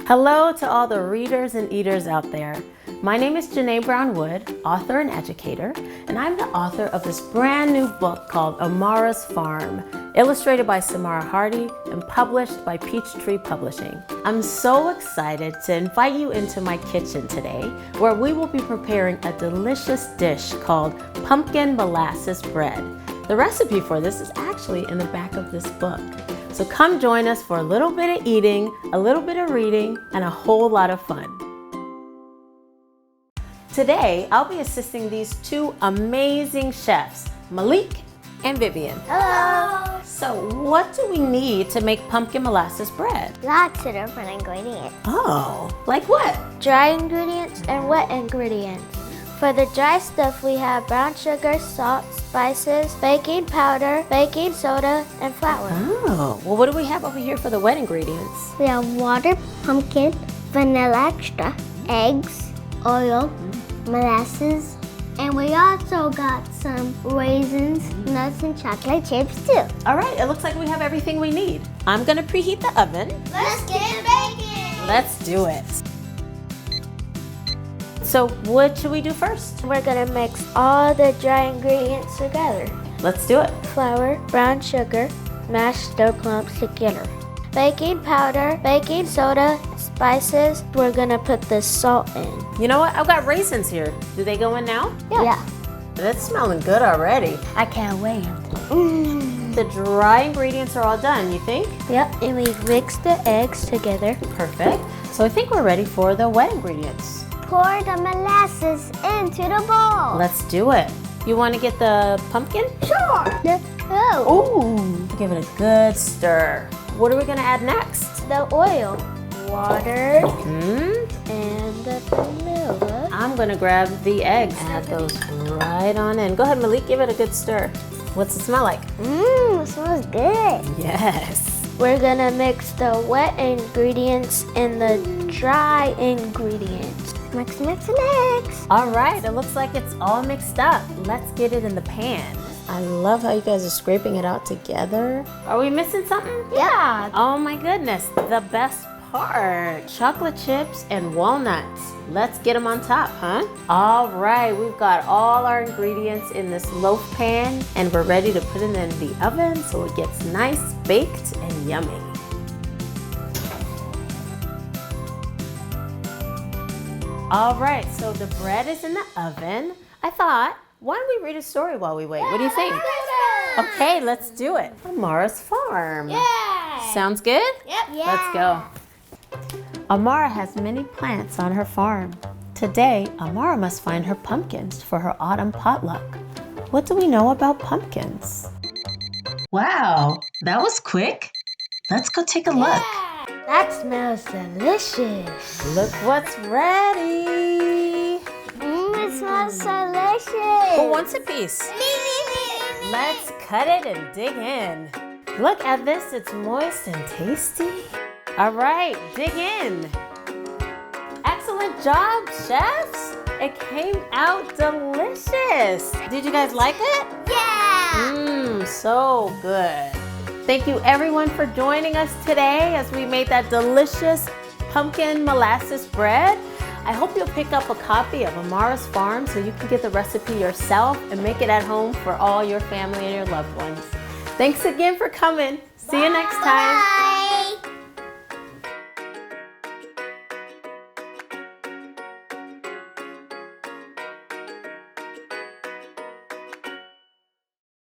Hello to all the readers and eaters out there. My name is JaNay Brown-Wood, author and educator, and I'm the author of this brand new book called AMARA'S FARM, illustrated by Samara Hardy and published by Peachtree Publishing. I'm so excited to invite you into my kitchen today, where we will be preparing a delicious dish called pumpkin molasses bread. The recipe for this is actually in the back of this book. So come join us for a little bit of eating, a little bit of reading, and a whole lot of fun. Today, I'll be assisting these two amazing chefs, Malik and Vivian. Hello! So what do we need to make pumpkin molasses bread? Lots of different ingredients. Oh, like what? Dry ingredients and wet ingredients. For the dry stuff, we have brown sugar, salt, spices, baking powder, baking soda, and flour. Oh, well, what do we have over here for the wet ingredients? We have water, pumpkin, vanilla extra, eggs, oil, molasses, and we also got some raisins, nuts, and chocolate chips too. All right, it looks like we have everything we need. I'm gonna preheat the oven. Let's get baking! Let's do it. So what should we do first? We're gonna mix all the dry ingredients together. Let's do it. Flour, brown sugar, mashed dough clumps together. Baking powder, baking soda, spices. We're gonna put the salt in. You know what? I've got raisins here. Do they go in now? Yeah. That's smelling good already. I can't wait. The dry ingredients are all done, you think? Yep, and we mix the eggs together. Perfect. So I think we're ready for the wet ingredients. Pour the molasses into the bowl. Let's do it. You want to get the pumpkin? Sure. Oh. Ooh, give it a good stir. What are we gonna add next? The oil, water, Hmm? and the vanilla. I'm gonna grab the eggs. Add those right on in. Go ahead, Malik, give it a good stir. What's it smell like? Mmm, it smells good. Yes. We're gonna mix the wet ingredients and the dry ingredients. Mix, mix, mix. All right, it looks like it's all mixed up. Let's get it in the pan. I love how you guys are scraping it out together. Are we missing something? Yeah. Oh my goodness, the best part. Chocolate chips and walnuts. Let's get them on top, huh? All right, we've got all our ingredients in this loaf pan and we're ready to put it in the oven so it gets nice, baked, and yummy. All right, so the bread is in the oven. I thought, why don't we read a story while we wait? What do you think? Okay, let's do it. AMARA'S Farm. Yeah. Sounds good? Yep. Yeah. Let's go. Amara has many plants on her farm. Today, Amara must find her pumpkins for her autumn potluck. What do we know about pumpkins? Wow, that was quick. Let's go take a look. That smells delicious. Look what's ready. It smells delicious. Who wants a piece? Let's cut it and dig in. Look at this, it's moist and tasty. All right, dig in. Excellent job, chefs. It came out delicious. Did you guys like it? Yeah. So good. Thank you everyone for joining us today as we made that delicious pumpkin molasses bread. I hope you'll pick up a copy of AMARA'S Farm so you can get the recipe yourself and make it at home for all your family and your loved ones. Thanks again for coming. See you next time. Bye.